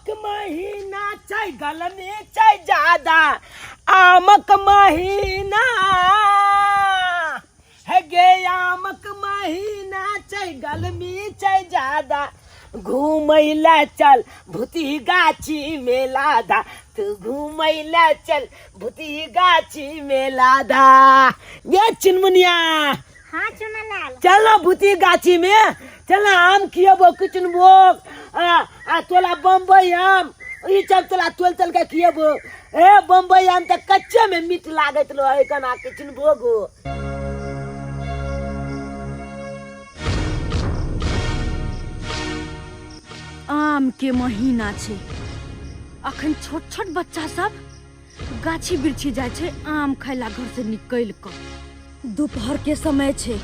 आमक महीना छै गलमी छै ज्यादा आमक महीना है गे आमक महीना छै गलमी छै ज्यादा घूमै ला चल भूती गाछी मेला दा तू घूमै ला चल भूती गाछी मेला दा ये चुनमुनिया हाँ चुनालाल चल ना भूती गाछी में चल ना आम खियबो किचन भोग आ तोला बम्बई आम ई सब तोला तोल के खियबो ए बम्बई आम त कच्चे में मीठ लागत लो है कना किचन भोग आम के महीना छे अखन छोट छोट बच्चा सब गाछी बिरछी जाय छे आम खाइला घर से निकल कर दोपहर के समय छे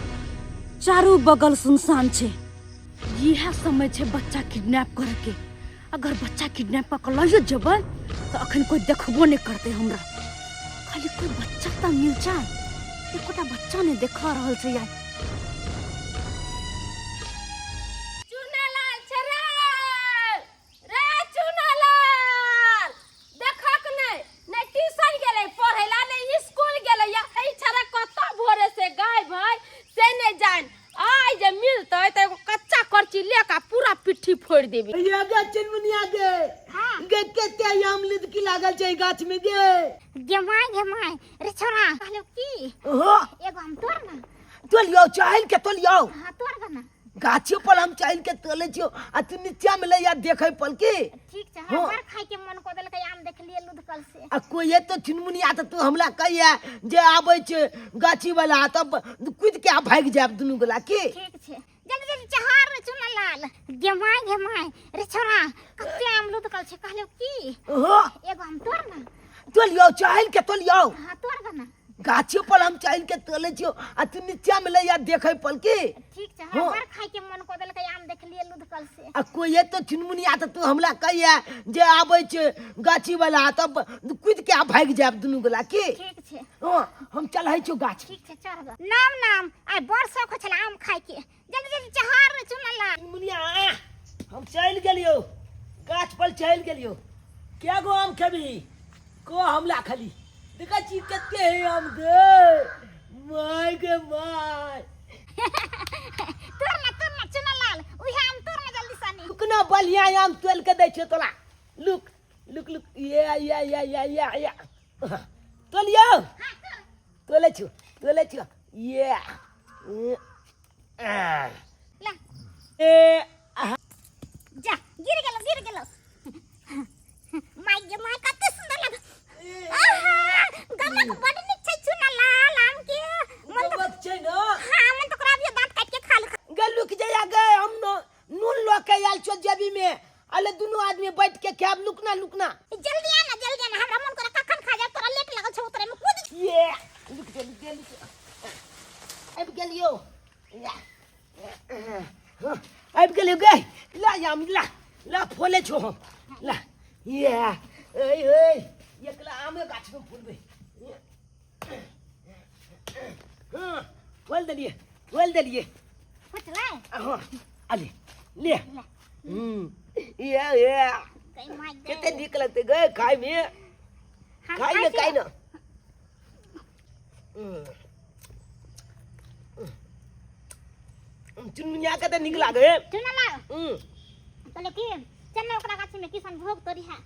चारों बगल सुनसान छे यह समय छे बच्चा किडनैप करे के अगर बच्चा किडनैप कर लइयो जबै तो अखन कोई देखबो नहीं करते हमरा खाली कोई बच्चा त मिल जाए एकोटा बच्चा ने देखा रहल छे यार पूरा पिट्ठी फोड़ देबी ये गे चुनमुनिया गे हाँ। गे केते आम लीद की लागल छै गाछ में गे गेमाय रे छोरा कहलो की हो एगो हम तोड़ ना तोलियो चाहल के तोलियो हाँ तोड़ ना गाछी पर हम चाहल के तोले छियो आ तू नीचा में ले या देखे पल की ठीक छै हमार खाए के मन को देलकै आम देख लिए लुधकल से आ कोई तो चुनमुनिया तो तू हमला कहिया जे आबै छै गाछी वाला तब कूद के आ भाग जाब दुनू गोला की ठीक छै जल्दी जल्दी चहार रे चुनालाल गेमाय रे छोरा कते आम लुधकल छै कहलो की हो एगो हम तोड़ ना तोलियो चाहल के तोलियो हाँ तोड़ ना गाछी पर हम चाहल के तोले छियो आ तू नीचा में ले या देखे पल की ठीक छै हमार खाए के मन को देलकै आम देख लिए लुधकल से आ कोई तो चुनमुनिया तो तू हमला कहिया जे आबै छै गाछी वाला तब कूद के आ भाग जाब दुनू गोला की ठीक छै हां हम चलै छियो गाछ ठीक छै चढ़ नाम आइ बड़ शौक छला आम खाए के जल्दी जल्दी चहार रे चुनालाल चुनमुनिया हम चल गेलियो गाछ पर चल गेलियो क्या गो आम खेबी को हमला खली देखा छी कते है आम गे माय गे माय तोड़ ना चुनालाल उहे आम तोड़ ना जल्दी सानी कुना बलिया आम तोल के दै छै तोला लुक ये तोलियो तोले छियो ये ला ए जा गिर गेलो माय कते सुंदर लग गमला को बड़ नीक छै चुनालाल आम के मन बक छै न हां मन तो कराबियो दांत काट के खा ले गलुक जया गए हम नून लो के आल छो जेबी में अले दुनु आदमी बैठ के खाब लुकना जल्दी आना हमरा मन करे कखन खा जाब तोरा लेट लगल छै उतरे में कूद ये लुक अब गेलियो अब गेलियो गए ला याम ला फोले छो हम ला ये ए एकला आमे गाछ में फूलबे हां बोल दलिए फटला हां अले ले ये कई माय कितने निक लगते गए खाए में खाई ना चुनमुनिया के निक लागे चुनालाल कहले की चन्ना ओकरा गाछी में किसान भोग तोरी है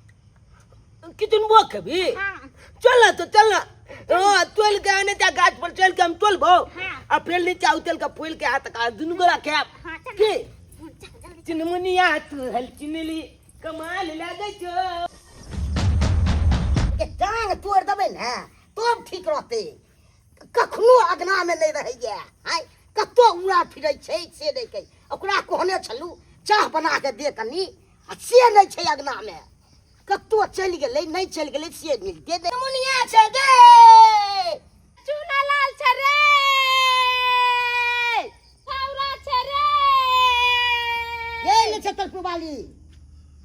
किचन भोग खबी हां चलना हां तोल के आने जा गाछ पर चल के हम तोलबो हाँ। आ फिर नीचे उतल के फूल के हाथ का दुनु गोला खाब हाँ, चल। की जल्दी चुनमुनिया तू हल चिनली कमाल लागे छो के टांग तोड़ देबै ने तब ठीक रहते कखनो अगना में नहीं रहैया हाय कतो उड़ा फिरै छै से नहीं कहि ओकरा कहने छलू चाह बना के दे कनी आ से नहीं छै अगना में कतो चल गेलै नहीं चल गेलै से मिल दे दे मुनिया छै गे चुनालाल छे रे छौरा छे रे ये ले छतर वाली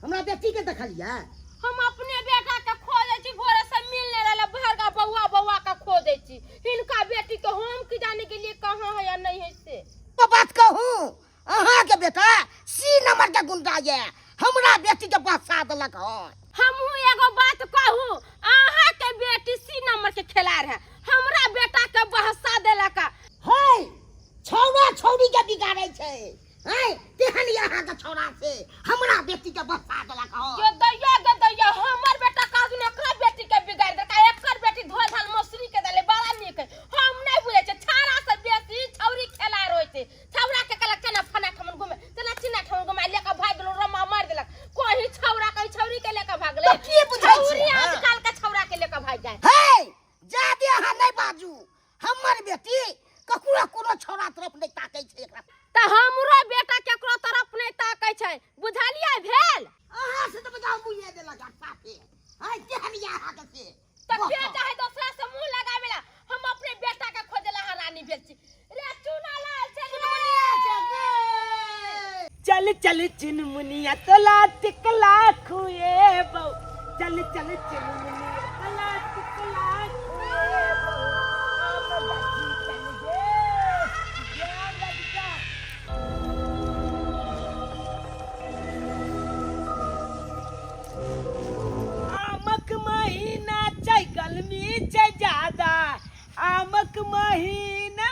हमरा बेटी के देखलिया हम अपने बेटा के खोजे छी भोरे से मिलने रहला भरगा बौआ का खोजे छी इनका बेटी के हम की जाने के लिए कहां है या नहीं है से तो बात कहूं अहाँ के बेटा सी नंबर के गुंडा ये हमरा बेटी के पास देलक हन। हमहू एगो बात कहू, अहाँ के बेटी सी नंबर के खिलाड़ है, हमरा बेटा के बहसा देलक। हे छौड़ा छौड़ी के बिगाड़ै छै। हे तेहन यहाँ के छौड़ा से हमरा बेटी के बसा देलक हन। के दैया हमर बेटा काजू ने एकरा बेटी के बिगाड़ देलक। एकर बेटी धोल धान मौसरी के देले बड़ा नीक है। हम नहीं बुझे छै छाड़ा से बेसी छौरी खिलाड़ होय छै। छौड़ा के कहलक केना फना ठमन घुमे, तेना चिना ठमन घुमा लेके भाग गेलो, रमा मार देलक। कोही छौड़ा कहीं छौरी के लेके भाग ले। की बुझै छै? छौरी आजकल के छौड़ा के लेके भाग जाए। हे जादे अहाँ नहीं बाजू। हमर बेटी ककरो कोनो छौड़ा तरफ नहीं ताकै छै एकरा। त हमरो बेटा केकरो तरफ नहीं ताकै छै, बुझलियै भेल? अहाँ से तो बजाओ मुझे दे लगा साथे। हे तेहन यहाँ के से त के चाहे दूसरा से मुंह लगावेला, हम अपने बेटा के खोजला हरानी भेल छी। रे चुना लाल चल चल चुनमुनिया तोला टिकला खुए बौ, चल चल चुनमुनिया तोला टिकला खुए बौ, आम गाछी चल गे जा लड़का। आमक महीना छै गर्मी छै ज्यादा, आमक महीना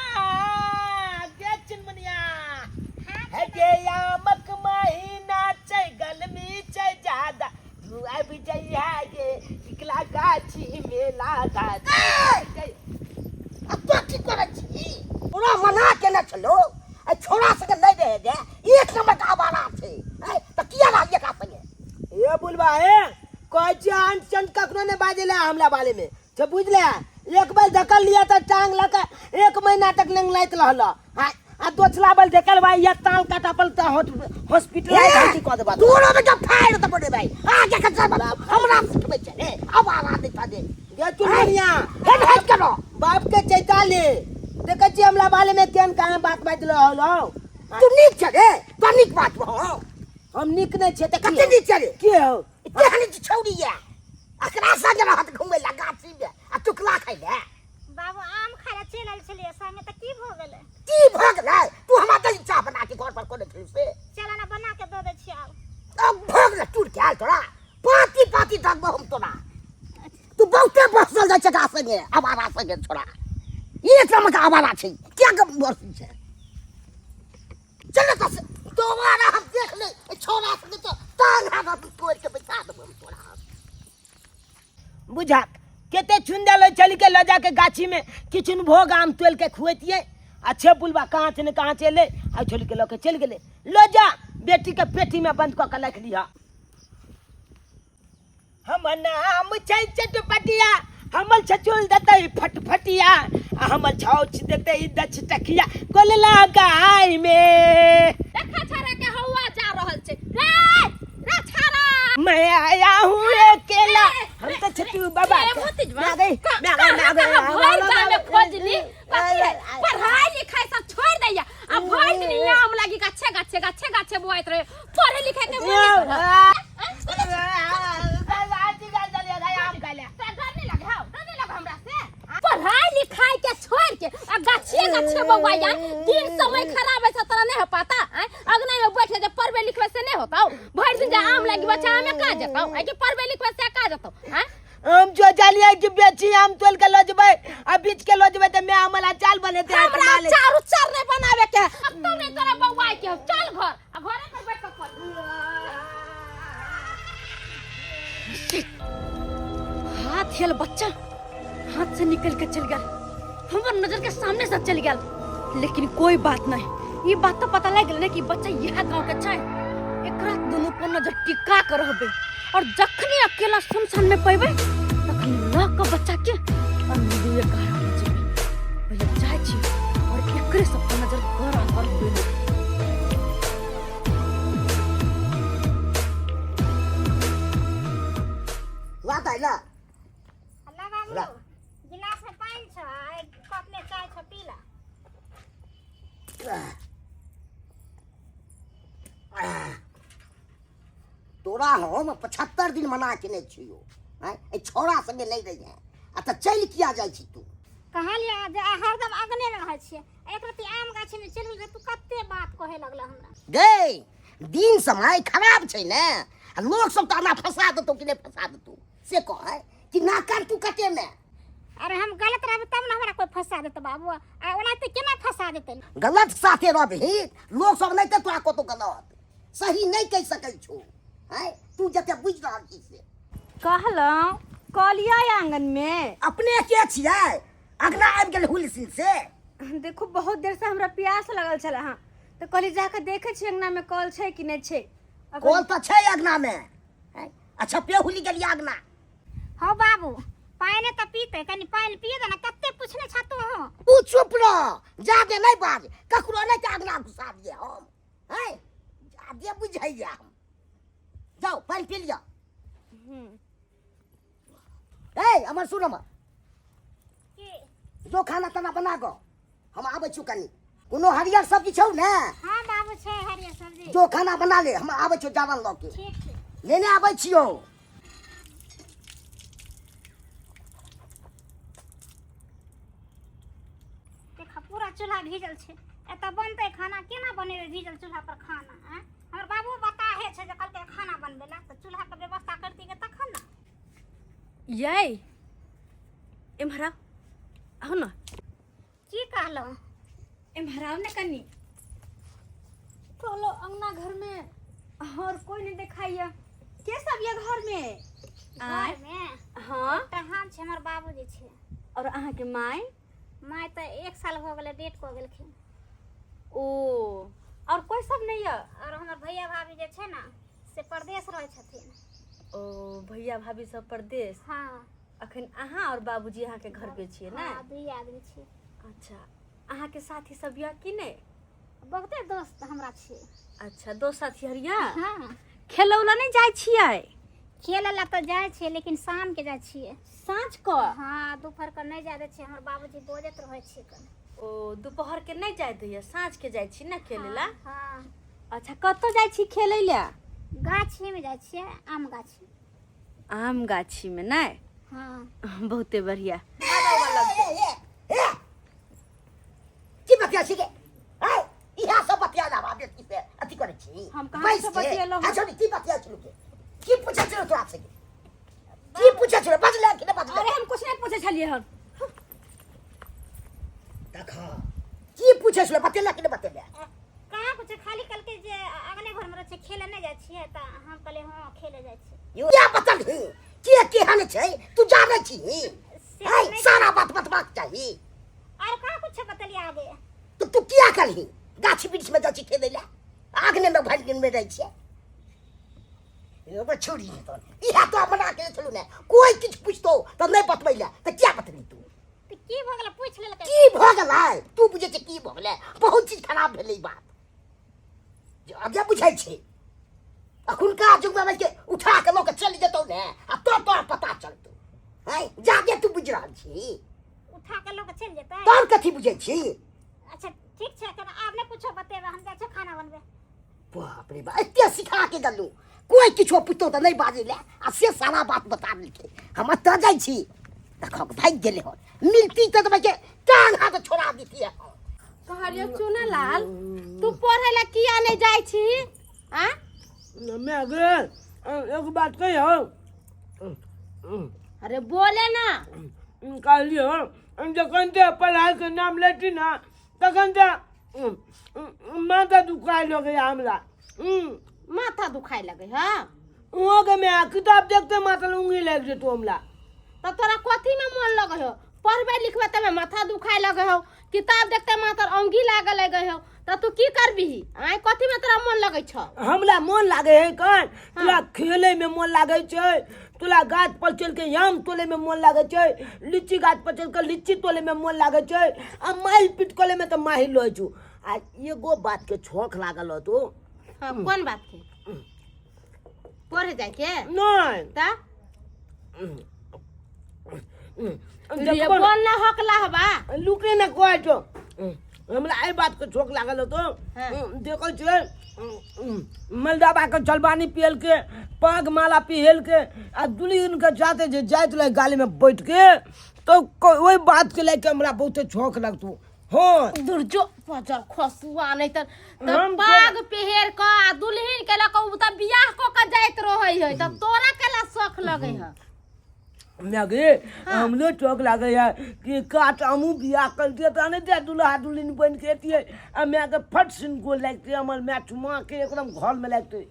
गे चुनमुनिया है गे आमक महीना छै गर्मी छै ज्यादा, तू आबि जइहा गे टिकला गाछी मेला गाछी। अब तो की करे छी? पूरा मना के न चलो। ए छोड़ा सके नहीं रहे गे, एक नंबर का आवारा छै। ए त किया ना ये का संगे? ये बुलवा है कोई जान चंद कखनो ने बाजेला हमरा बारे में से बुझले। एक बार धकल लिया त टांग लगा 1 महीना तक नंग लाइत रहल। हां आ दोछला बल धकल भाई या ताल काटा पल त हॉस्पिटल भर्ती क देबा। दूरो में जब फाड़ त पड़े भाई आगे का सब हमरा सिखबे छै रे। अब आवाज दे दे ये चुनिया हे भेज करो। बाप के चैता ले देखे छी हमरा बारे में केन कहां बात बाज रहल हो। तू नीक छै रे, तो नीक बात हो। हम निक नहीं छे त कते नीक छै रे? के हो तेहन की छौड़ी है अकरा संगे रहत घुमै ला गाछी में आ टुकला खाइ ले। बाबू आम खाए चल आयल छलिए संगे त की भ गेलै? की भ गेलै? तू हमरा दही चाह बना के घर पर कोने छै से? चल ना बना के दे दै छी आब। अब भ गेलै टूट के आल तोरा। पाती पाती तक हम तोरा। तू बहुते बसल जाय छै का संगे आवारा संगे छोड़ा। ये समय का आवारा छै क्या गम बरसी छै? चल त दोबारा हम देख ले छोड़ा संगे तो टांग हाथ तोड़ के बैठा देब हम तोरा। बुझा केते छुंदा लो चल के ल जाके गाछी में किचन भोग आम तोल के खुएतिए। अच्छे बुलवा कहाँ से न कहाँ चले आ छोड़ के लोके चल गेले। लो जा बेटी के पेटी में बंद क के रख लिया। हम नाम छै चटपटिया, हमर छचुल देते फटफटिया, आ हमर छौच देते दछ टकिया कोल लगाई में। देखा छाड़ा के हवा जा रहल छै। रे छाड़ा मैं आया हूँ अकेला। हम तो छतू बाबा खोजली पढ़ाई लिखाई सब छोड़ दैया। अब भर दिन आम लगी गाछे गाछे गाछे गाछे बोइत रहे। पढ़े लिखे के पढ़ाई लिखाई के छोड़ के आ गाछे गाछे बवाया। दिन समय खराब है तोरा नहीं हो पाता। अगना में बैठ के पढ़बे लिखबे से नहीं होता। भर दिन आम लगी बच्चा में का जतो है कि पढ़बे लिखबे से का जतो। हैं हम जो जालिया के बेची आम तोल के लो जबे आ बीच के लो जबे त मैं आमला चाल बने दे। हमरा चार उचार नहीं बनावे के। अब तो नहीं तोरा बवाई के चल घर आ घरे पर बैठ के पढ़। हाथ हिल बच्चा हाथ से निकल के चल गया, हमर नजर के सामने से चल गया। लेकिन कोई बात नहीं, ये बात तो पता लग गया कि बच्चा यह गांव के छै। एकरा दोनों पर नजर टिका कर रहबे और जखनी अकेला सुनसान में पइबे तखनी ल के बच्चा के अंदर घर आ जेबे। पहले जाय छी और एकरे सब पर नजर गड़ा कर देबे। बात है ना अल्लाह बाबू गिलास में पानी छ, एक कप में चाय छ पी ला। तोरा हम 75 दिन मना के नहीं छियो। ए छोरा संगे नहीं रही है आ त चल किया जाय छी तू? कहलिया जे हरदम अगने रहै छिए। एक रति आम गाछी में चल गेल तू कते बात कहे लगला हमरा। गे दिन समय खराब छै ने आ लोग सब तो हमरा फंसा देतो कि नहीं फंसा देतो से कह कि ना कर तू कटे में अरे हम गलत रहबे तब ना हमरा कोई फंसा देते बाबू आ ओना तो केना फंसा देते गलत साथे रहबही लोग सब नहीं तो तोरा कतो गलत सही नहीं कह सकै छो हैं तू जते बुझ रहल छी से कहलौं कलिया आंगन में। अपने के छियै अगना आबि गेल हुलसिल से देखो बहुत देर से हमरा प्यास लगल छले हाँ तो कहली जाके देखे छी अंगना में कल छै कि नहीं छै। कल तो छै अगना में हैं? अच्छा पे हुली गेली अगना हो बाबू पानी तो पीते कनी पानी पिए दे ना कते पूछने छ तू हो तू चुप रह जादे नहीं बाज ककरो नहीं के अगना घुसा दिए हम हैं जादे बुझाइया हम जाओ पानी पी लिया ए हमर सुन हमर की जो खाना ताना बना गो हम आबै छु कनी कोनो हरियर सब्जी छौ ने हां बाबू छै हरियर सब्जी जो खाना बना ले हम आबै छु जावन ल के ठीक छै लेने आबै छियो देखा पूरा चूल्हा भीजल छै एत बनते खाना केना बनेबे भीजल चूल्हा पर खाना हैं हमर बाबू बताहे छै जे कल के खाना बनबे ला तो चूल्हा के व्यवस्था करती के तखन ना ये इम्हरा आओ ना की कहलो इम्हरा ने कनी कहलो अंगना घर में और कोई नहीं दिखाइया के सब ये घर में आय घर में हाँ तहां छै हमर बाबूजी छै और अहाँ के माय माय तो 1 साल हो गेले डेट को गेलखिन ओ और कोई सब नहीं है। और हमर भैया भाभी जे छै ना से परदेश रहै छथिन ओ भैया भाभी सब परदेश हां अखन अहाँ और बाबूजी अहाँ के घर पे छिए ना। हां दुई आदमी छी अच्छा अहाँ के साथी सब या कि नहीं। बहुते दोस्त हमरा छी अच्छा दो साथी हरिया हां खेलौला नहीं जाय छियै खेले ला तो जाय छियै लेकिन शाम के जाय छियै साँझ को हां दोपहर के नहीं जाय दे छियै हमर बाबूजी बोजत रहै छी कन ओ दोपहर के नहीं जाय दैया साँझ के जाय छी ना खेले ला। हां अच्छा कतो जाय छी खेले ला गाछी में जाय छियै आम गाछी आम गाछी में नहीं। हां बहुते बढ़िया की बतिया छी के हैं इहा सब बतिया ना बाबे की से अथी करे छी हम कहाँ से बतियेलो अच्छा की बतिया छी के की पूछे छी तोरा से की पूछे छी बजले कि नहीं बजले अरे हम कुछ नहीं पूछे छलिए हम देखा की पूछे छी बतेला कि नहीं बतेला कहाँ कुछ खाली कल के जे अगले घर में रह छै खेले नहीं जाय छियै त हम कहले हां खेले जाय छियै यो क्या बतल के केहन छै तू जाने छी है सारा बात बतबाक चाहिए और कहाँ कुछ बतलिए आगे तो तू क्या करही गाछी वृक्ष में जाची खेले ला आगने में भड़किन में रह छिए यो बा छोड़ी तो इहा तो बना के चलू ने कोई कुछ पूछतो तो नहीं बतबैला तो क्या बतली तू तो की भ गेल पूछ लेल की भ गेलै तू बुझे छै की भ गेलै बहुत चीज खराब भेलै ई बात जे आगे बुझाइ छै अखुनका जुग में के उठा के लोग चल जेतौ ने आ तो पता चलतौ है जागे तू बुझ रहल छी उठा के लोग चल जेतै तोर कथी बुझै छी अच्छा ठीक छै कना आब ने कुछो बतेबे हम जाय छै खाना बनबे बाप रे बा एते सिखा के गलू कोई किछो पुतो त नहीं बाजे ले आ से सारा बात बता देलकै हम त जाय छी देखो भाग गेले हो मिलती त के टांग हाथ छोड़ा देती है कहलियो चुना लाल तू पढ़े ला किया नहीं जाय छी आ मैं अगर एक बात कहियो अरे बोले ना कहलियो जखन से पढ़ाई के नाम लेती ना तखन से माथा दुखाए लगे हमरा माथा दुखाए लगे हां वो के मैं किताब देखते माथा उंगली लग जेतो हमरा तो तोरा कथी में मन लगे हो पढ़बे लिखबे तबे माथा दुखाए लगे हो किताब देखते माथा अंगी लागे लगे हो तो तू की करबी आय कथी में तोरा मन लगे छ हमरा मन लागे है कन तोरा खेले में मन लागे छै तोला गाछ पर चल के आम तोले में मन लागे छै लीची गाछ पर चल के लीची तोले में मन लागे छै आ माइल पीट कोले में तो माहिल लो छु आ एगो बात के छोख लागल हो तो हां कौन बात के पढ़े जाय के नहीं ता ये बोल ना हकला हबा लुके ना कोई तो हमरा आई बात के छोक लागल हो तो देखो छै मलदाबा के जलबानी पियल के पग माला पिहल के आ दुल्हन के जाते जे जाइत ले गाली में बैठ के तो ओई बात के लेके हमरा बहुते छोक लगतो हाँ दुर्जो पजर खसुआ नहीं त हम बाग पेहेर का दुल्हन के लक उ त बियाह क के जाइत रहै है त तोरा केला शौक लगे है लगे हमने चौक लगे है कि काट हमू बियाह कर दिया तो नहीं दे दुल्हा दुल्हन बन के दिए अब मैं के फट सिन को लगते हमर मैं चुमा के एकदम घर में लगते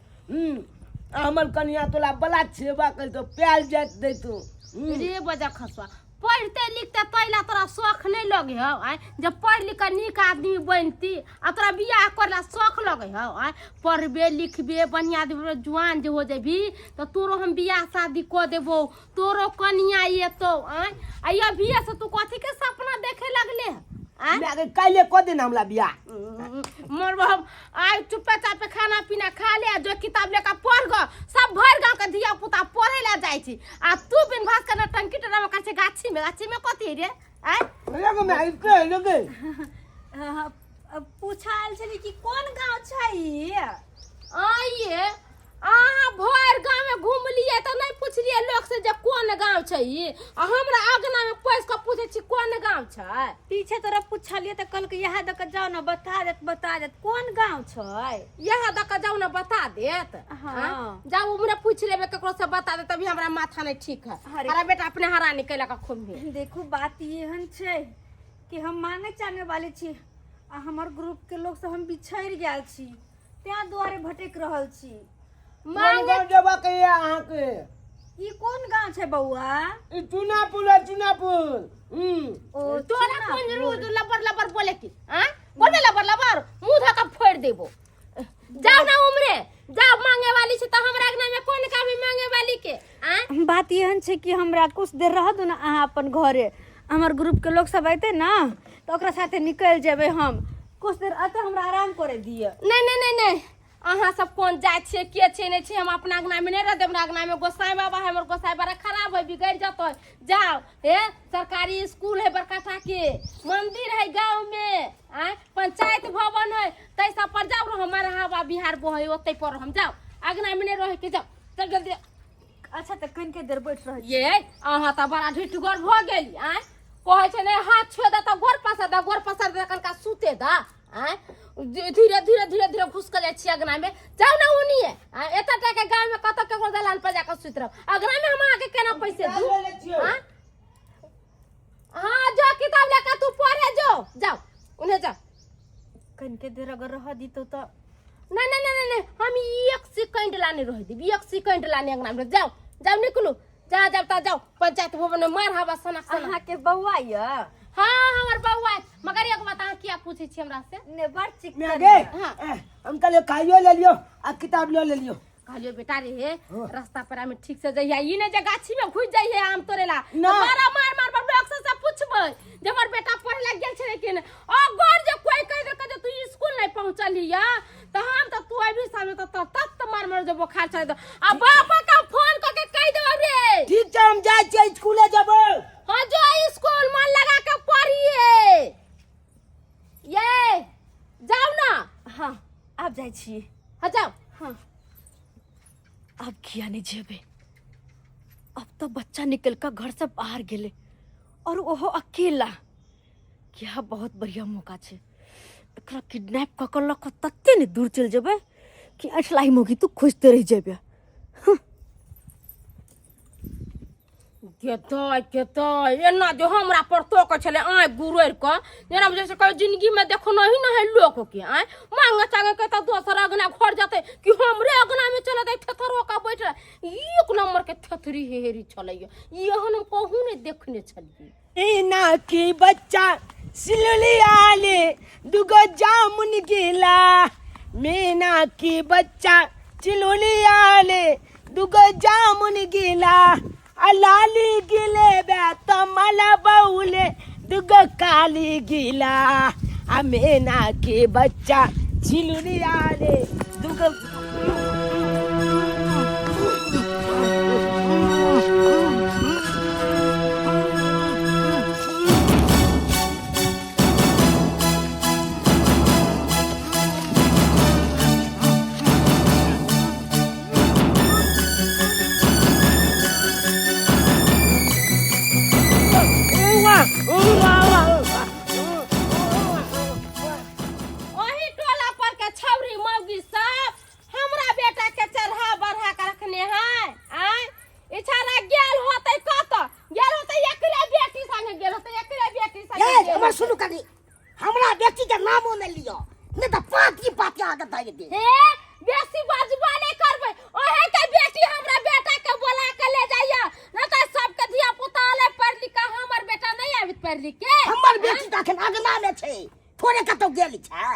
हमर कन्या तोला बला सेवा कर तो प्याल जात दे तो रे बजा खसुआ पढ़ते लिखते तैला तोरा शौक नहीं लगे हो आय जब पढ़ लिख के नीक आदमी बनती आ तोरा बियाह करला शौक लगे हो आय पढ़बे लिखबे बढ़िया जुआन जे हो जेबी तो तोरो हम बियाह शादी कर देबो तोरो कन्या एतो आय आ अभी से तू कथी के सपना देखे लगले आय मैं के काले को दिन हमला बियाह मोर हम आय चुपे चापे खाना पीना खा ले जो किताब लेकर पढ़ ग सब भर गांव के धिया पुता पढ़े ला जाय छी आ तू बिन भास के टंकी टरा में कर गाछी में कथी रे आय लगे मैं इके लगे पूछाल छली कि कोन गांव छै आइए आहा भर गांव में घूम लिए त नहीं पूछलिए लोग से जे कोन गांव छै आ हमरा अगना में पैस के पूछे छी कोन गांव छै पीछे तोरा पूछलिए त कल के यहाँ दक जाओ ना बता देत कौन गांव छै यहाँ दक जाऊ ना बता देत हाँ। जाऊ हमरा पूछ लेबे ककरो से बता दे तभी हमरा माथा नहीं ठीक है अरे। अरे बेटा अपने हरानी कैला का खूब है देखो बात एहन छै कि हम मांगे चांगे वाले छी आ हमर ग्रुप के लोग से हम बिछड़ गेल छी त्या द्वारे भटक रहल छी मांगे जब के अहाँ के ई कौन गांव छै बउआ चुनापुर ओ तोरा कौन रोज लबर लबर बोले की हां बोले लबर लबर मुंह धका फोड़ देबो जाओ ना उमरे जाओ मांगे वाली से तो हमरा अगना में कौन का भी मांगे वाली के हां बात एहन छै कि हमरा कुछ देर रह दो ना अहाँ अपन घरे हमर ग्रुप के लोग सब आते ना तो ओकरा साथे निकल जेबे हम कुछ देर अते हमरा आराम करे दिए नहीं अहाँ सब कौन जाय छे के छे नहीं छे हम अपना अगना में नहीं रह देब अगना में गोसाई बाबा है हमर गोसाई बड़ा खराब है बिगड़ जतो जाओ हे सरकारी स्कूल है बरकाठा के मंदिर है गांव में आ पंचायत भवन है तैसा पर जाओ हमारा हवा बिहार बोहे ओते पर हम जाओ अगना में नहीं रह के जाओ चल जल्दी अच्छा त कन के देर बैठ रह ये अहाँ त बड़ा ढिठगोर भ गेली आ कहै छै ने हाथ छुए दा त गोर पसा दा कनका सूते दा आ धीरे घुस के छी अगना में जाओ ना उनिए एता टा के गांव में कत के दलान पर जाकर सुत रह अगना में हम आके केना पैसे दू हां जो किताब लेकर तू पढ़े जाओ उन्हें जा कन के देर अगर रह दी तो नहीं हम 1 सेकंड लाने रह दी 1 सेकंड लाने अगना में जाओ निकलो जाओ पंचायत भवन में मार हवा सना अहाँ के बउआ य हाँ हमर बउआ मगर एक बात अहाँ किया पूछे छी हमरा से ने बड़ चिक मैं गे हम कल खाइयो ले लियो आ किताब ले लियो कहलियो बेटा रे रास्ता पर में ठीक से जइया ई ने जे गाछी में घुस जाइए आम तोरेला ना। मार पर डॉग से पूछबै जे हमर बेटा पढ़े लग गेल छै लेकिन अगर जे कोई कह दे के तू स्कूल नहीं पहुंचलिया त हम त तू अभी सामने त मार जो बुखार चढ़ दो आ बापा का फोन करके कह दो रे ठीक छै हम जाय छी स्कूले जेबो हां जो स्कूल मन लगा के पढ़िए ये जाओ ना हाँ आप जाय छी हां जाओ हाँ अब किया नहीं जेबे अब तो बच्चा निकल कर घर से बाहर गेले और ओहो अकेला क्या बहुत बढ़िया मौका छे एकरा किडनैप क कर लक तत्ते ने दूर चल जेबे कि अठलाई मोगी तू खोजते रह जेबे केतो एना जो हमरा पर तो के छले आय गुरोर क जेना जैसे कह जिंदगी में देखो नहीं न है लोग के आय मांग चांगे के त दोसर अगना घर जाते कि हमरे अगना में चले दे थथरो का बैठ एक नंबर के थथरी हेरी छले ये हम कहू ने देखने छलिए इना की बच्चा सिलुली आले दुगो जामुन गिला मीना की बच्चा सिलुली आले दुगो जामुन गिला अलाली गिले बे तमला बउले दुगो काली गिला अमीना की बच्चा सिलुली आले दुगो तनी हमरा बेटी के नामो नहीं लियो, नहीं तो पाती पाती आगे दाई दे। हे बेसी बाजबा नहीं करबै, ओहे के बेटी हमरा बेटा के बोला के ले जाइया, न त सबके धिया पुता ले पढ़ लिख के हमर बेटा नहीं आबित पढ़ लिख के। हमर बेटी त अखन अगना में छै, थोड़े कतौ गेल छै।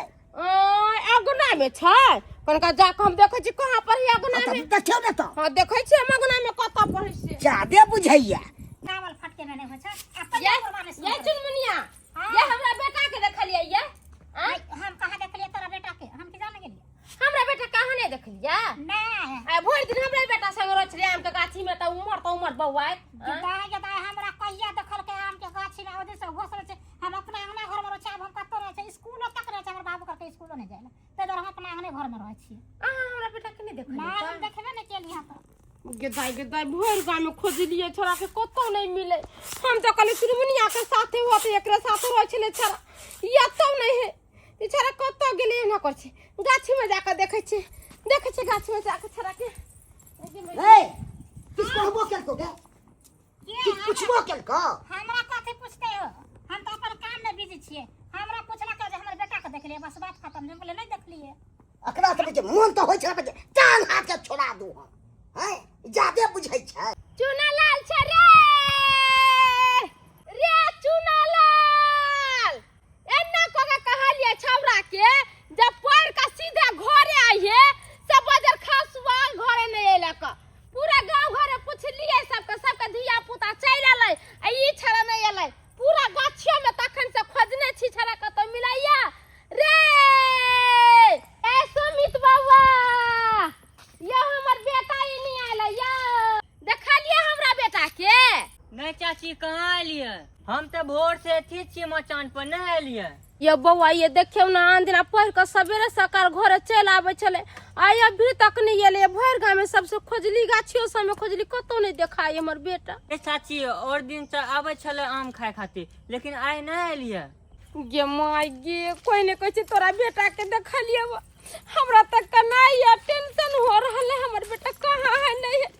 अगना में छै, कनका जाके हम देखै छी कहां पर है अगना में। देखियो ने तो। हां देखै छी हम अगना में कत पढ़ै छी। जादे बुझैया। चावल फटके में नहीं हो छै। ये चुनमुनिया, ये हमरा बेटा के देखलियै ये। हम कहाँ देखलिए तोरा बेटा के? हम के जाने गेलिए? हमरा बेटा कहां नहीं देखलियै? नहीं आ भोर दिन हमरा बेटा संग रह छले आम के गाछी में, त उमर बौआय। जदा हमरा कहिया देखल के आम के गाछी में ओदे से घोसल छै। हम अपना अंगना घर में रह छै, हम कत रह छै, स्कूल तक रह छै, हमर बाबू के स्कूल नहीं जाय ते दर हम अपना अंगने घर में रह छी। हमरा बेटा के नहीं देखलियै। नहीं हम देखबे नहीं केली हां पर। गेदाई भोर गाम में खोजलिए छोरा के कतौ नहीं मिले। हम तो कहले चुनमुनिया के साथे हुआ त एकरे साथे रह छले छोरा, ये तो नहीं है। ई छोरा कतौ गेले न कर छै, गाछी में जाके देखै छै गाछी में जाके छोरा के। ए किस कहबो केलको गे? कि पूछबो केलको? हमरा कथि पूछते हो? हम तो अपन काम में बिजी छिए। हमरा पूछला के जे हमर बेटा के देखलिए, बस बात खत्म। हम बोले नहीं देखलिए। अकरा त के मन तो होय छै बे टांग हाथ के छोड़ा दू हम। हैं जादे बुझै छै। चुनालाल छै रे चुनालाल, एन्ना को के कहलिए छौरा के जब पढ़ के सीधे घरे आइए, सब बजर खसवा घरे नहीं एला का। पूरा गांव घरे पूछलिए सबके धिया पुता चल आलै, आ ई छरा नहीं आलै। पूरा गाछिया में तखन से खोजने छी छरा कतो मिलैया रे। ए सुमित बाबा, ये हमर बेटा ई नहीं आइला या, देखलिए हमरा बेटा के? नहीं चाची कहाँ एलिए? हम तो भोर से अथी छी मचान पर नहीं एलिए। ये बौआ ये देखियो ना, आन दिना पढ़ के सवेरे सकार घरे चल आवे छले, आई अभी तक नहीं एले। भर गांव में सबसे खोजली, गाछियो सब में खोजली, कतो नहीं देखाई हमर बेटा। ए चाची और दिन से आवे छले आम खाए खातिर, लेकिन आई नहीं एलिए। गे माय गे, कोई ने कहै छै तोरा बेटा के देखलिए। हमरा तक कनाई या टेंशन हो रहल है, हमर बेटा कहाँ है नहीं है।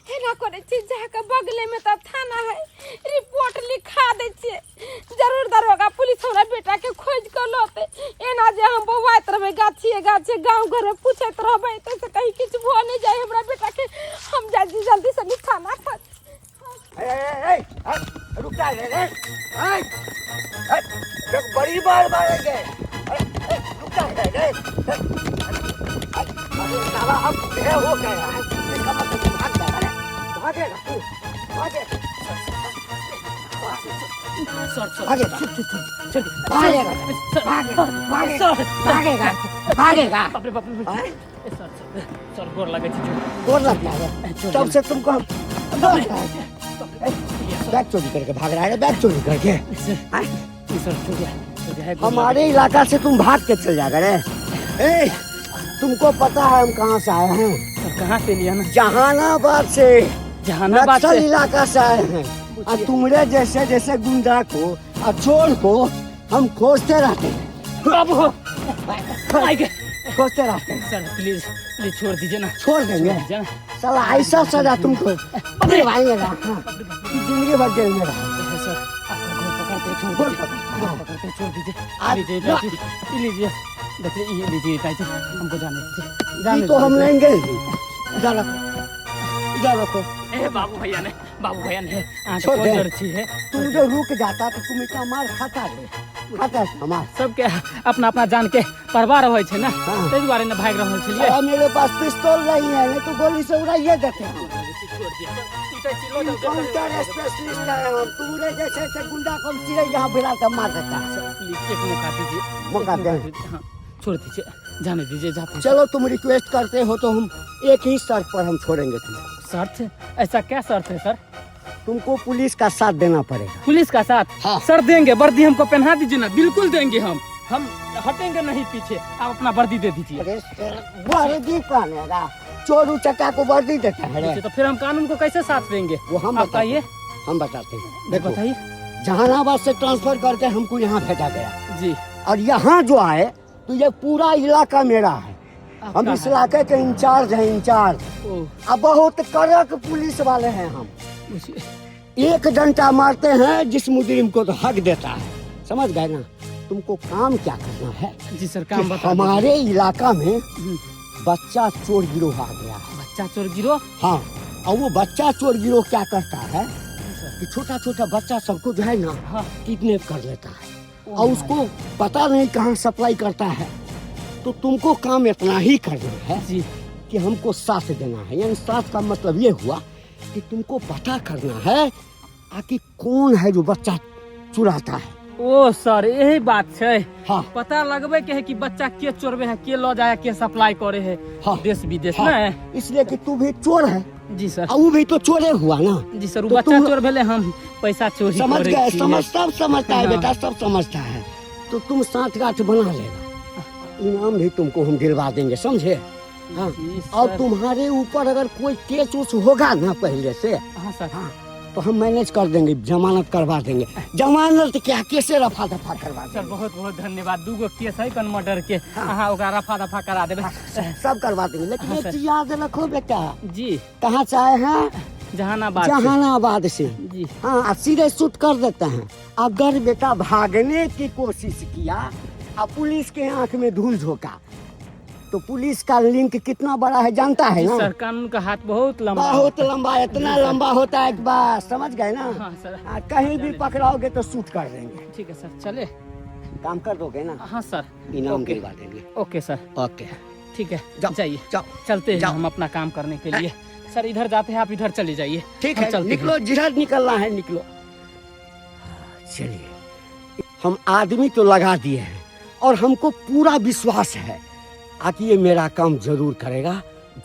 हेना करे छी जाके बगले में त थाना है, रिपोर्ट लिखा दे छी, जरूर दरोगा पुलिस हमरा बेटा के खोज कर लते। एना जे हम बौआत रहबे गाछिए गांव घर में पूछत रहबे त से कहीं किछ भ नहीं जाए हमरा बेटा के। हम जल्दी से थाना पर। ए रुक जा रे। एक बड़ी बार मारेंगे। रुक जा रे। अरे साला अब ये हो गया है, इसका मतलब भाग जा रे। भागेगा तू, भागेगा। भागेगा। सर गोर लगे गोर लग जाएगा। तब से तुमको हम बैग चोरी करके भाग रहा है, बैग चोरी करके। हमारे इलाका से तुम भाग के चल जाएगा रे। तुमको पता है हम कहाँ से आए हैं? सर कहाँ से लिया ना? जहानाबाद से, जहानाबाद नक्सल से इलाका से आए हैं। और तुम्हारे जैसे गुंडा को और चोर को हम खोजते रहते हैं। बाबू खोजते रहते हैं। सर प्लीज छोड़ दीजिए ना। छोड़ देंगे साला, ऐसा सजा तुमको दिलवाएंगे ना, जिंदगी भर जेल में रहो। सर पकड़ के छोड़ दीजिए। लीजिए देखिए, ये लीजिए पैसे, हमको जाने दीजिए। ये तो हम लेंगे। इधर रखो। ए बाबू भैया ने छोड़ दे। अच्छी है। तुम जो रुक जाता तो तुम इतना मार खाता है मार। सबके अपना अपना जान के परवाह रहे छे ना, हाँ। ताहि दुआरे ने भाग रहल छलिए। साला मेरे पास पिस्तौल नहीं है, नहीं तो गोली से उड़ाइए देते हैं। काउंटर स्पेशलिस्ट है हम। तुम्हारे जैसे गुंडा को सीधे यहाँ बिला कर मार देता है। प्लीज एक मौका दीजिए। मौका दें। हाँ, छोड़ दीजिए, जाने दीजिए, जाते हैं। चलो तुम रिक्वेस्ट करते हो तो हम एक ही शर्त पर हम छोड़ेंगे तुमको। शर्त? ऐसा क्या शर्त है सर? तुमको पुलिस का साथ देना पड़ेगा। पुलिस का साथ? हाँ। सर देंगे, वर्दी हमको पहना दीजिए ना, बिल्कुल देंगे। हम हटेंगे नहीं पीछे। आप अपना वर्दी दे दीजिए। अरे वर्दी पहनेगा, चोर उचक्का को वर्दी देता है। तो फिर हम कानून को कैसे साथ देंगे? वो हम बताइए। हम बताते हैं। देखो बताइए। जहानाबाद से ट्रांसफर करके हमको यहाँ भेजा गया जी। और यहाँ जो आए तो ये पूरा इलाका मेरा है। हम इस इलाके के इंचार्ज हैं, इंचार्ज। अब बहुत कड़क पुलिस वाले हैं हम। एक डंडा मारते हैं जिस मुजरिम को तो हक देता है, समझ गए ना? तुमको काम क्या करना है जी सर, कि काम बता हमारे इलाका में दीजिए। बच्चा चोर गिरोह आ गया है। बच्चा चोर गिरो। हाँ, और वो बच्चा चोर गिरोह क्या करता है कि छोटा छोटा बच्चा सबको जो है ना हाँ। किडनैप कर लेता है और उसको पता नहीं कहाँ सप्लाई करता है। तो तुमको काम इतना ही करना है जी कि हमको साथ देना है। यानी साथ का मतलब ये हुआ कि तुमको पता करना है आखिर कौन है जो बच्चा चुराता है। ओ सर, यही बात है। हाँ पता लगबे के है कि बच्चा के चोरबे है, के लो जाए, के सप्लाई करे है हाँ। देश विदेश हाँ, में। इसलिए कि तू भी चोर है जी सर। और वो भी तो चोरे हुआ ना। जी सर, वो तो बच्चा तुम- चोर भेले, हम पैसा चोरी समझ करे गए, छिए। सब समझता है हाँ। बेटा, सब समझता है। तो तुम साथ गांठ बना लेना, इनाम भी तुमको हम दिलवा देंगे, समझे। हाँ, जी और सर। तुम्हारे ऊपर अगर कोई केस उस होगा ना पहले से, हाँ सर। हाँ, तो हम मैनेज कर देंगे, जमानत करवा देंगे। जमानत क्या, कैसे रफा दफा करवा सर देंगे, बहुत बहुत धन्यवाद। दूगो केस है कन मर्डर के, हाँ ओकरा रफा दफा करा देबे। सब करवा देंगे। लेकिन हाँ, एक सर। चीज याद रखो बेटा, जी, कहाँ से आए हैं? जहानाबाद से। जहानाबाद से। जी हाँ, सीधे शूट कर देते हैं। अगर बेटा भागने की कोशिश किया और पुलिस के आंख में धूल झोंका, तो पुलिस का लिंक कितना बड़ा है जानता है जी ना। सर, कानून का हाथ बहुत लंबा बहुत होता लंबा, इतना लंबा होता है, एक बार समझ गए ना। है। हाँ सर। कहीं भी पकड़ाओगे तो शूट कर देंगे। ठीक है सर, चले। काम कर दोगे ना, हाँ सर। इनाम ओके। दिलवा देंगे। ओके सर, ओके, ठीक है, जाओ, जाइए। जाओ। चलते हैं जाओ। हम अपना काम करने के लिए। सर इधर जाते हैं, आप इधर चले जाइए। ठीक हम है, चलते निकलो, जिधर निकलना है निकलो। चलिए, हम आदमी तो लगा दिए हैं और हमको पूरा विश्वास है कि ये मेरा काम जरूर करेगा,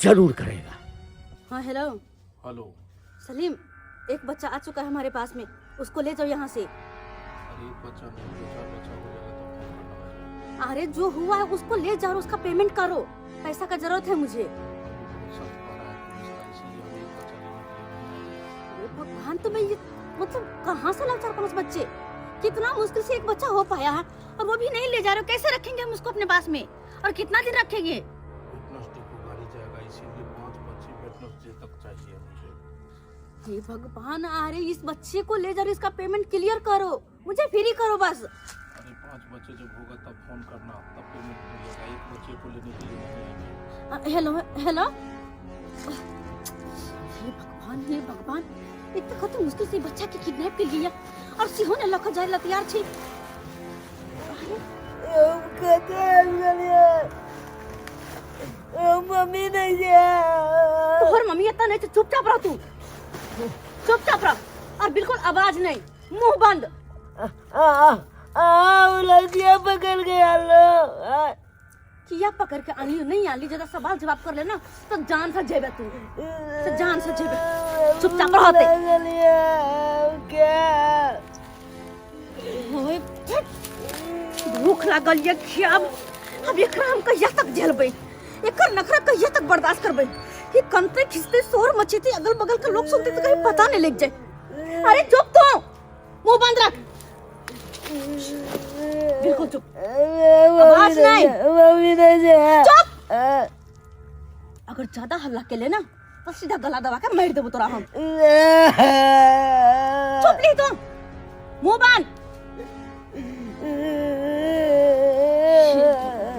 जरूर करेगा। हाँ हेलो हेलो। सलीम, एक बच्चा आ चुका है हमारे पास में, उसको ले जाओ यहाँ से। अरे एक बच्चा नहीं, दो चार बच्चा हो जाएगा तो फोन करना है। अरे जो हुआ है उसको ले जाओ, उसका पेमेंट करो, पैसा का जरूरत है मुझे। बहुत सख्त पड़ा है पुलिस का, इसीलिए हम एक बच्चा लेने के लिए नहीं आए। अरे भगवान, तुम्हें ये मतलब कहाँ से लाओ 4-5 बच्चे? कितना मुश्किल से एक बच्चा हो पाया है और वो भी नहीं ले जा रहे हो। कैसे रखेंगे हम उसको अपने पास में, और कितना दिन रखेंगे? वेटनेसडे को गाड़ी जाएगा, इसीलिए 5 बच्चे वेटनेसडे तक चाहिए मुझे। हे भगवान, अरे इस बच्चे को ले जा रहे, इसका पेमेंट क्लियर करो, मुझे फ्री करो बस। अरे 5 बच्चे जब होगा तब फोन करना, तब पेमेंट मिलेगा। एक बच्चे को लेने के लिए नहीं आएंगे। हेलो हेलो, हे भगवान, हे भगवान, इतना खतम मुश्किल से बच्चा के किडनैप कर लिया और सिहो ने लखा जाए तैयार छी। मम्मी नहीं है। तोहर मम्मी इतना नहीं तो चुपचाप रह तू, चुपचाप रह और बिल्कुल आवाज नहीं, मुंह बंद। लड़कियां पकड़ गया लो। किया पकड़ के आनी नहीं आली, ज्यादा सवाल जवाब कर लेना तो जान से जेबे तू, तो जान से जेबे। चुपचाप रहते। ओए, भूख लागल ये खियाब, अब एकरा हम कहिया तक झेलबे, एकर नखरा कहिया तक बर्दाश्त करबे। ये कंते खिसते शोर मचेते, अगल बगल के लोग सुनते तो कहीं पता नहीं लग जाए। अरे चुप तो, मुंह बंद रख, बिल्कुल चुप, आवाज नहीं, मम्मी नहीं है। चुप। अगर ज्यादा हल्ला के लेना तो सीधा गला दबा के मार देबो तोरा हम। चुप नहीं तो, मुंह बंद।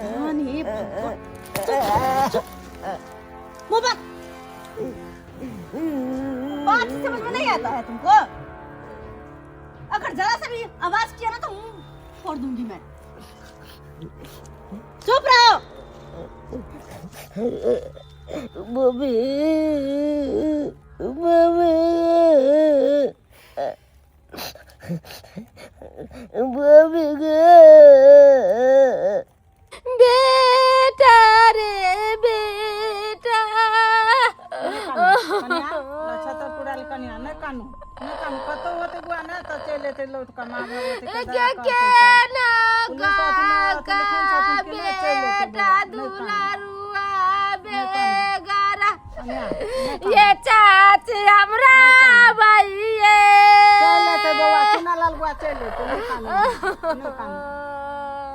भगवान, हे भगवान, चुप, चुप, मुंह बंद। बात समझ में नहीं आता है तुमको? अगर जरा सा भी आवाज किया ना तो मुंह फोड़ दूंगी मैं। चुप रहो। मम्मी, मम्मी, मम्मी बेटा रे बेटा, बेटा दुलारुआ बेगारा, ये चाची हमरा भैये।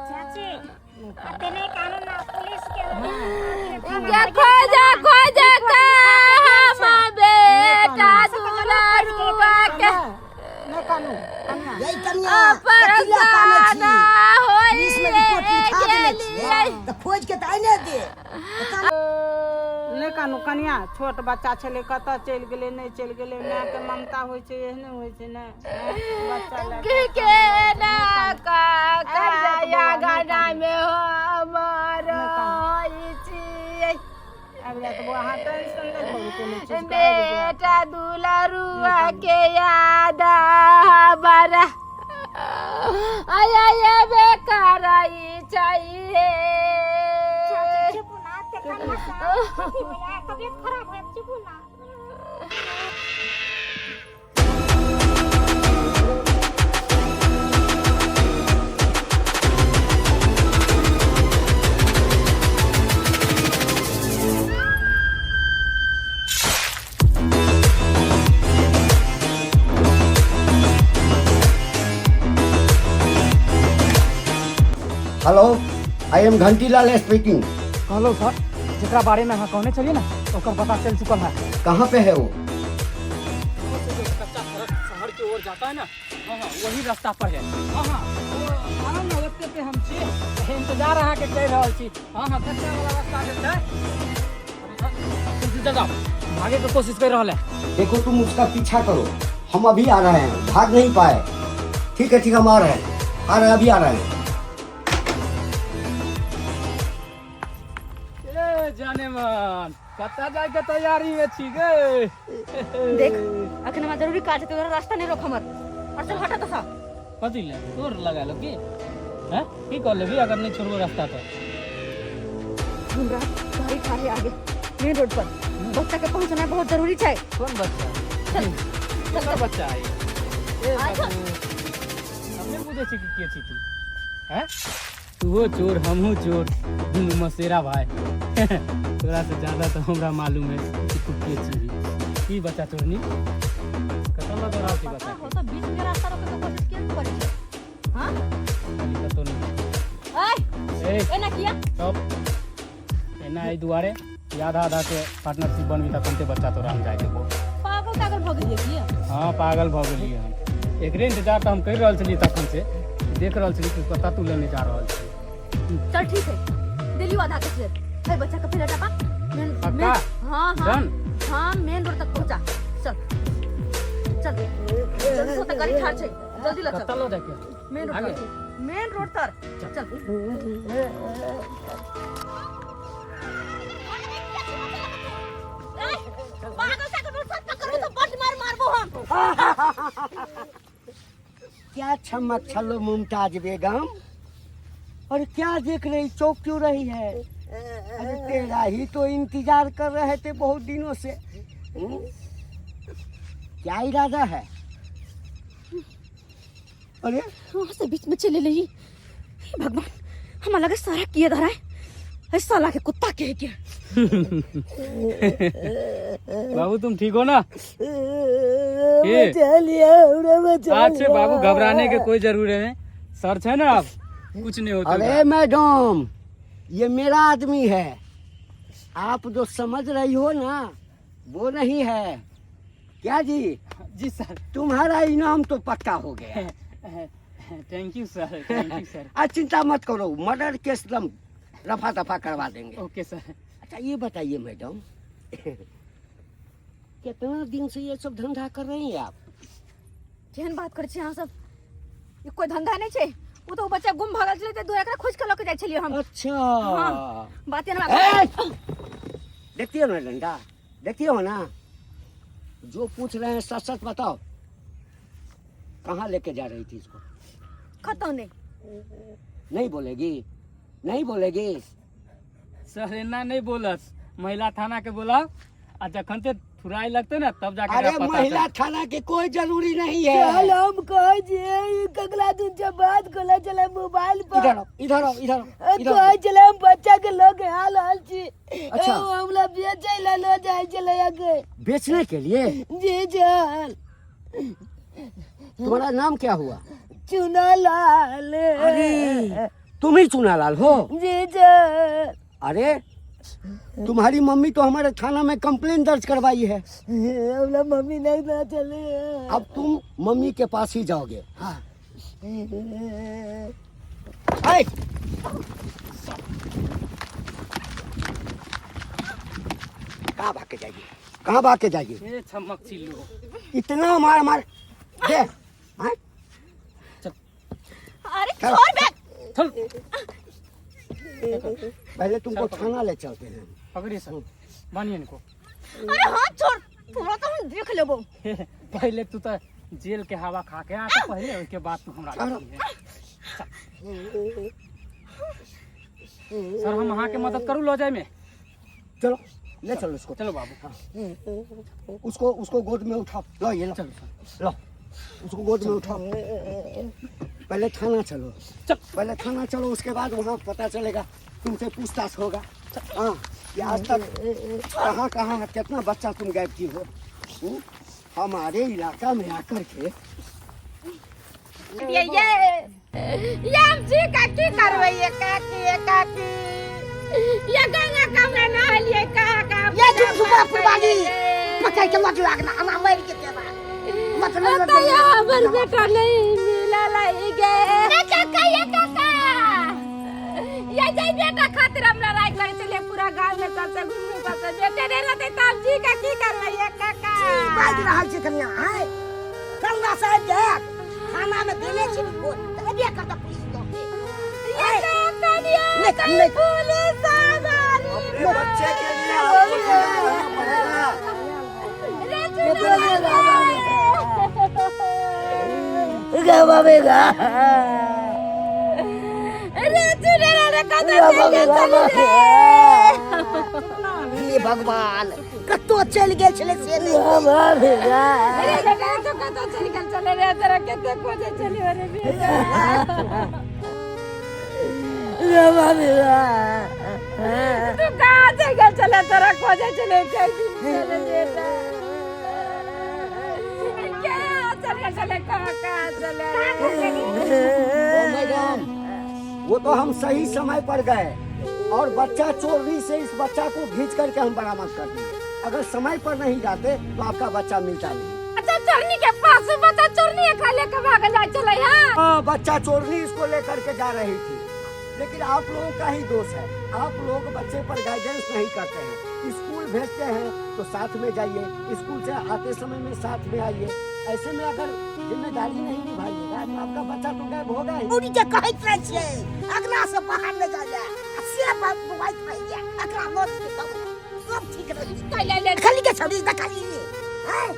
चाची तेने कानून ना पुलिस के खोजा खोजा कहाँ बेटा दुलारुआ के यही कनिया, कथिला कामे छी। हो छियै तऽ खोज के तऽ आने दे नहीं कानू कनिया छोट बच्चा छले कत चल गेले नहीं चल गेले माँ के ममता होय छै एहने होय छै ने बच्चा के ना काया गाना में हमर होई छी अब जा तो वहां टेंशन नहीं करू कोनो चीज का बेटा दुलारुआ के याद बड़ा आया ये बेकराई चाहिए चुप ना ते कन्या सा तबीयत खराब है चुप ना हेलो, आई एम घंटीलाल स्पीकिंग। कहलो सर जरा बारे में हाँ कहने चलिए ना ओकर पता चल चुकल है। कहाँ पे है वो? कच्चा सड़क शहर की ओर जाता है ना, हाँ वही रास्ता पर है। हाँ ना ओते पे हम छी इंतजार अहाँ के कर रहल छी। हाँ कच्चा वाला रास्ता जे छै जाओ भागे के कोशिश कर रहल है। देखो तुम उसका पीछा करो, हम अभी आ रहे हैं, भाग नहीं पाए। ठीक है हम आ रहे हैं, अभी आ रहे हैं। जाने मन कत्ता जाए के तैयारी में छी गे। देख अखन हमरा जरूरी काज है तोरा रास्ता नहीं रोक हमर और चल हटा तो सा कथी ले तोर लगा लो की हैं की कर लेबी अगर नहीं छोड़बो रास्ता तो हमरा गाड़ी ठाड़े आगे मेन रोड पर बच्चा के पहुंचना बहुत जरूरी है। कौन बच्चा चल कौन बच्चा है ए अच्छा। हमने पूछे छी कि के छी तू हैं तू हो चोर हमहू चोर दुनू मसेरा भाई तोरा से ज्यादा तो हमरा मालूम है कि तू के छी की बच्चा चोरनी कतल लग रहा थी बच्चा हो तो बीच में रास्ता रोके के कोशिश किया करे छै। हां तो नहीं ए ए एना किया सब एना आई दुआरे आधा आधा के पार्टनरशिप बनबी त कमते बच्चा तोरा हम जाए देबो। पागल भ गेलिए किया? हाँ पागल भ गेलिए हम एकरे इंतजार तो हम कर रहल छलिए तखन से देख रहल छलिए कि कतऽ तू लेने जा रहल छी। चल ठीक है दिल्ली आधा के शेर है बच्चा का फिर हटा पक्का? हां डन? हां मेन रोड तक पहुंचा। चल चल जल्दी से तो गाड़ी ठाड़ छै जल्दी ला कतऽ चल लो जाके मेन रोड आगे? पर मेन रोड तर चल क्या चमक छलो मुमताज बेगम, और क्या देख रही चौक क्यों रही है? अरे तेरा ही तो इंतजार कर रहे थे बहुत दिनों से। क्या इरादा है? अरे वहां से बीच में चले रही भगवान हमारा लगे सारा किए धरा है ऐसा लाके कुत्ता के क्या बाबू तुम ठीक हो ना? अच्छा बाबू घबराने के कोई जरूरत नहीं, सर है ना आप कुछ नहीं होता। अरे मैडम ये मेरा आदमी है, आप जो समझ रही हो ना वो नहीं है। क्या जी? जी सर। तुम्हारा इनाम तो पक्का हो गया। Thank you sir, thank you sir. आज चिंता मत करो, मर्डर केस एकदम रफा दफा करवा देंगे। Okay sir. अच्छा ये बताइए मैडम कितना दिन से ये सब धंधा कर रही हैं आप? जेहन बात करे छी अहाँ सब ये कोई धंधा नहीं छे, वो तो बच्चा गुम भागल छले त दो एकरा खोज के लके जाय छलिए हम। अच्छा हाँ, बात ना देखती हो ना डंडा, देखती हो ना, जो पूछ रहे हैं सच सच बताओ, कहाँ लेके जा रही थी इसको? खतो नहीं नहीं बोलेगी? नहीं बोलेगी? सर एना नहीं बोलस, महिला थाना के बोला आ जखन ते फुराई लगते ना तब जाके अरे पता महिला थाना के कोई जरूरी नहीं है। चल हम कह जे कगला तू जब बात कोला चले मोबाइल पर इधर आओ, इधर आओ, इधर आओ, इधर कह आओ। चले हम बच्चा के लोग हाल हाल छी। अच्छा। हमला बेचे ला लो जाए चले आगे बेचने के लिए? जी चल। तुम्हारा नाम क्या हुआ? चुना लाल। अरे तुम ही चुनालाल हो? जी चल। अरे तुम्हारी मम्मी तो हमारे थाना में कंप्लेन दर्ज करवाई है। हमला मम्मी नहीं ना चले। अब तुम मम्मी के पास ही जाओगे। हाँ। कहाँ भाग के जाइए, कहाँ भाग के जाइए? ये छमक चिल्लू इतना मार मार दे। हाँ? अरे चलो। छोड़ बे। चल पहले तुमको थाना ले चलते हैं। पकड़िए सर, मानिए इनको। अरे हाथ छोड़, थोड़ा तो हम देख लेबो। पहले तू तो जेल के हवा खा के आ तो पहले, उसके बाद तू हमरा है। सर हम वहाँ के मदद करूँ लो जाए में। चलो ले चलो इसको। चलो बाबू। उसको उसको गोद में उठाओ। लो ये लो, चलो सर। लो उसको गोद में उठाओ। पहले थाना चलो, पहले थाना चलो, उसके बाद वहाँ पता चलेगा, तुमसे पूछताछ होगा। हाँ कि आज तक कहाँ कहाँ कितना बच्चा तुम गायब की हो। हमारे इलाका में आकर के ये हम जी काकी करवे, ये काकी ये गंगा कमरा ना लिए का ये झुमझुमा पुरवाली पकड़ के मत लागना, हम मर के देवा मतलब तो ये हमर बेटा नहीं मिला लाई गे। काका ये जाई बेटा खातिर हमरा राय करे चले पूरा गांव में सबसे घूमने पासे बेटे नहीं रहते तब जी का की करवे ये काका। बाज रहल छै कन्या है कंगा साहब देख थाना में देले छी रिपोर्ट तबे कर द पुलिस दो ये काका नहीं पुलिस हमारी अपने बच्चे के लिए आपको रहना पड़ेगा। हे भगवान कतो चल गेल छले से नहीं अरे बेटा तो कतो चल गेल चले रे तेरा केते खोजे चली रे बेटा तू कहाँ से गेल चले तेरा खोजे चले चले बेटा क्या चले कहाँ चले। ओ मैडम, वो तो हम सही समय पर गए और बच्चा चोरी से इस बच्चा को खींच करके हम बरामद कर दिए। अगर समय पर नहीं जाते तो आपका बच्चा मिलता नहीं। अच्छा चोरनी के पास से बच्चा चोरनी खा लेकर भाग जा चले। हाँ बच्चा चोरनी इसको लेकर के जा रही थी, लेकिन आप लोगों का ही दोष है। आप लोग बच्चे पर गाइडेंस नहीं करते हैं। स्कूल भेजते हैं तो साथ में जाइए, स्कूल से आते समय में साथ में आइए। ऐसे में अगर जिम्मेदारी नहीं निभाइएगा तो आपका बच्चा तो गायब होगा ही। उड़ी के कहत रह छे अगला से बाहर न जा जा से बाप मोबाइल पाई जा अगला मत के तब सब ठीक रही कले ले खाली के छड़ी देखली हैं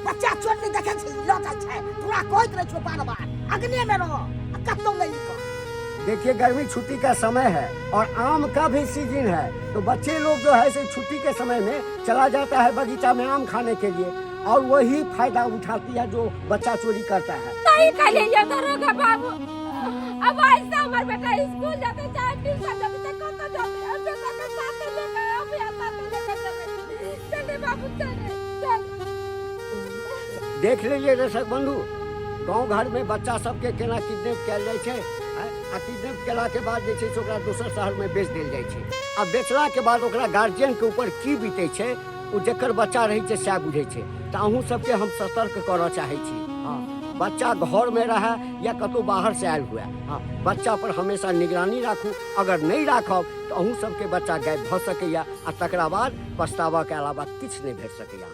बच्चा चोर नहीं देखे छी लौटा छै पूरा कोई करे छो बार-बार अगने में रहो कत्तो नहीं लिखो। देखिए गर्मी छुट्टी का समय है और आम का भी सीजन है, तो बच्चे लोग जो है से छुट्टी के समय में चला जाता है बगीचा में आम खाने के लिए, और वही फायदा उठाती है जो बच्चा चोरी करता है। सही कले ये दरोगा बाबू। अब ऐसा हमार बेटा स्कूल जाते चाहे ट्यूशन जाते तो कतो जाते अब बेटा के साथ लेकर अब या साथ लेकर जाते चले बाबू चल। देख लीजिए दर्शक बंधु, गाँव घर में बच्चा सबके केना किडनैप कयल जाइ छै आ किडनैप केला के बाद जे छै से ओकरा दोसर शहर में बेच देल जाइ छै। आ बेचला के बाद ओकरा गार्जियन के ऊपर की बीते छै ओ जेकर बच्चा रही छै सएह बुझे छै। तऽ अहूँ सबके हम सतर्क करऽ चाहे छी। हाँ बच्चा घर में रहे या कतौ बाहर से आयल हुए, हाँ बच्चा पर हमेशा निगरानी राखू। अगर नहीं राखब तो अहूँ सबके बच्चा गायब भऽ सकैया आ तकरा बाद पछतावा के अलावा किछु नहीं भेट सकैया।